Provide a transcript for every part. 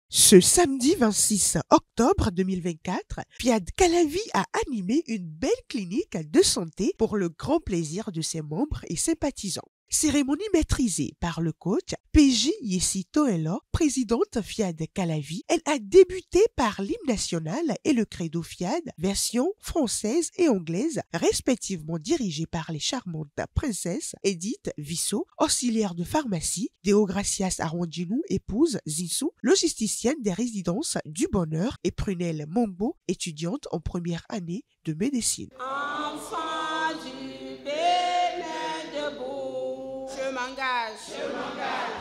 Ce samedi 26 octobre 2024, Fiad Calavi a animé une belle clinique de santé pour le grand plaisir de ses membres et sympathisants. Cérémonie maîtrisée par le coach PJ Yessi Toelo, présidente Fiad Calavi. Elle a débuté par l'hymne national et le credo Fiad, version française et anglaise, respectivement dirigée par les charmantes princesses Edith Vissot, auxiliaire de pharmacie, Deogracias Arondjinou, épouse Zissou, logisticienne des résidences du Bonheur, et Prunelle Mombo, étudiante en première année de médecine. Enfant du Bénin debout, je m'engage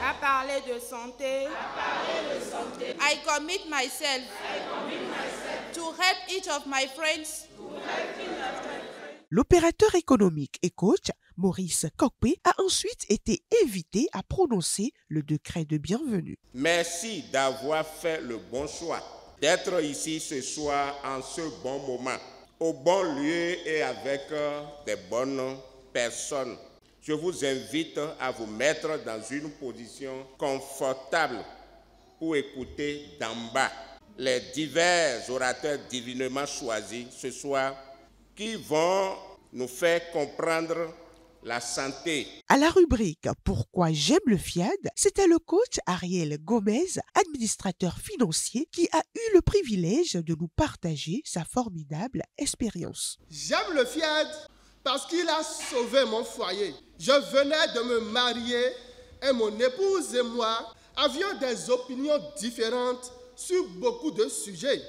à parler de santé. I commit myself to help each of my friends. L'opérateur économique et coach Maurice Kokpe a ensuite été invité à prononcer le décret de bienvenue. Merci d'avoir fait le bon choix, d'être ici ce soir en ce bon moment, au bon lieu et avec des bonnes personnes. Je vous invite à vous mettre dans une position confortable pour écouter d'en bas les divers orateurs divinement choisis ce soir qui vont nous faire comprendre la santé. À la rubrique « Pourquoi j'aime le Fiad », c'était le coach Ariel Gomez, administrateur financier, qui a eu le privilège de nous partager sa formidable expérience. J'aime le Fiad parce qu'il a sauvé mon foyer. Je venais de me marier et mon épouse et moi avions des opinions différentes sur beaucoup de sujets.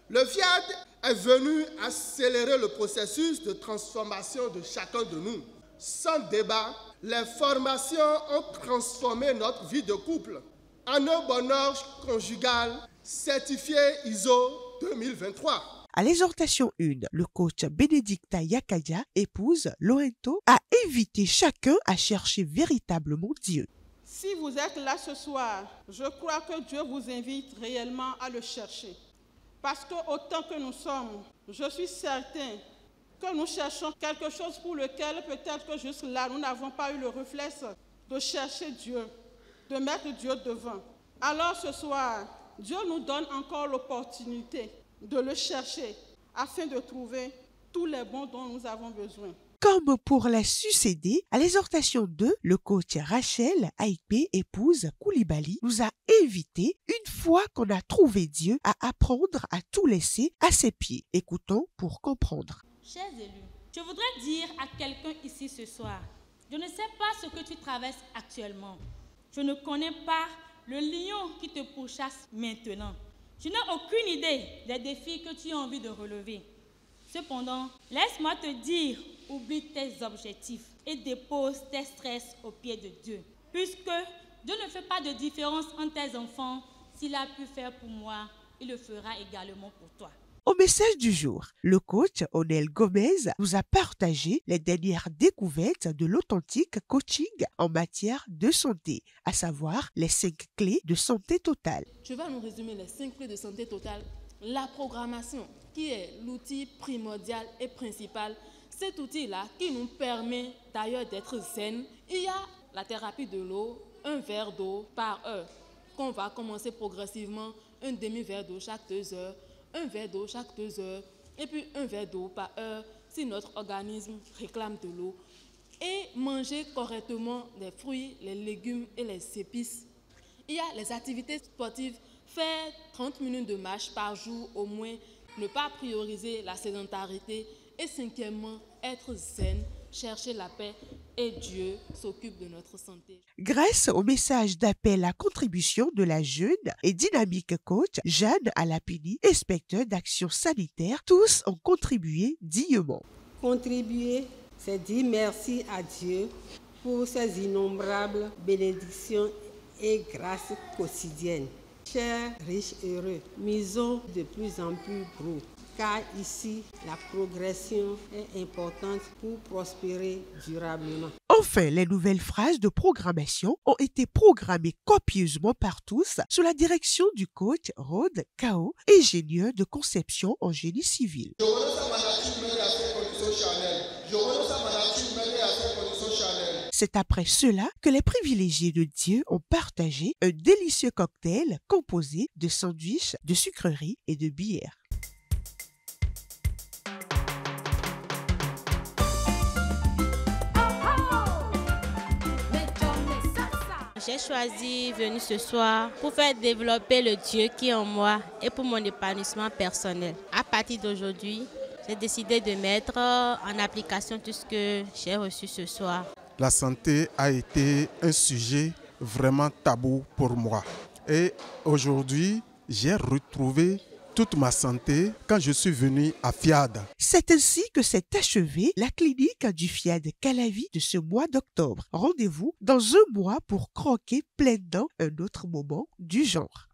Le Fiad est venu accélérer le processus de transformation de chacun de nous. Sans débat, les formations ont transformé notre vie de couple en un bonheur conjugal certifié ISO 2023. À l'exhortation 1, le coach Benedicta Yakaya, épouse Loento, a invité chacun à chercher véritablement Dieu. Si vous êtes là ce soir, je crois que Dieu vous invite réellement à le chercher. Parce que autant que nous sommes, je suis certain que nous cherchons quelque chose pour lequel peut-être que juste là, nous n'avons pas eu le réflexe de chercher Dieu, de mettre Dieu devant. Alors ce soir, Dieu nous donne encore l'opportunité de le chercher afin de trouver tous les bons dont nous avons besoin. Comme pour la succéder, à l'exhortation 2, le coach Rachel Aïpé, épouse Koulibaly, nous a invités, une fois qu'on a trouvé Dieu, à apprendre à tout laisser à ses pieds. Écoutons pour comprendre. Chers élus, je voudrais dire à quelqu'un ici ce soir, je ne sais pas ce que tu traverses actuellement. Je ne connais pas le lion qui te pourchasse maintenant. Je n'ai aucune idée des défis que tu as envie de relever. Cependant, laisse-moi te dire, oublie tes objectifs et dépose tes stress aux pieds de Dieu. Puisque Dieu ne fait pas de différence entre tes enfants, s'il a pu faire pour moi, il le fera également pour toi. Au message du jour, le coach Onel Gomez nous a partagé les dernières découvertes de l'authentique coaching en matière de santé, à savoir les 5 clés de santé totale. Je vais nous résumer les 5 clés de santé totale. La programmation, qui est l'outil primordial et principal. Cet outil-là qui nous permet d'ailleurs d'être zen. Il y a la thérapie de l'eau, un verre d'eau par heure, qu'on va commencer progressivement, un demi-verre d'eau chaque 2 heures, un verre d'eau chaque 2 heures, et puis un verre d'eau par heure si notre organisme réclame de l'eau. Et manger correctement les fruits, les légumes et les épices. Il y a les activités sportives, faire 30 minutes de marche par jour au moins, ne pas prioriser la sédentarité. Et 5e, être zen, chercher la paix et Dieu s'occupe de notre santé. Grâce au message d'appel à contribution de la jeune et dynamique coach Jeanne Alapini, inspecteur d'action sanitaire, tous ont contribué dignement. Contribuer, c'est dire merci à Dieu pour ses innombrables bénédictions et grâces quotidiennes. Chers, riches, heureux, misons de plus en plus gros. Car ici, la progression est importante pour prospérer durablement. Enfin, les nouvelles phrases de programmation ont été programmées copieusement par tous sous la direction du coach Rod Kao, ingénieur de conception en génie civil. Je renonce à ma nature humaine et à ses conditions charnelles. Je renonce à ma nature humaine et à ses conditions charnelles. C'est après cela que les privilégiés de Dieu ont partagé un délicieux cocktail composé de sandwichs, de sucreries et de bière. J'ai choisi venir ce soir pour faire développer le Dieu qui est en moi et pour mon épanouissement personnel. À partir d'aujourd'hui, j'ai décidé de mettre en application tout ce que j'ai reçu ce soir. La santé a été un sujet vraiment tabou pour moi. Et aujourd'hui, j'ai retrouvé toute ma santé quand je suis venu à FIAD. C'est ainsi que s'est achevée la clinique du FIAD Calavi de ce mois d'octobre. Rendez-vous dans un mois pour croquer pleinement un autre moment du genre.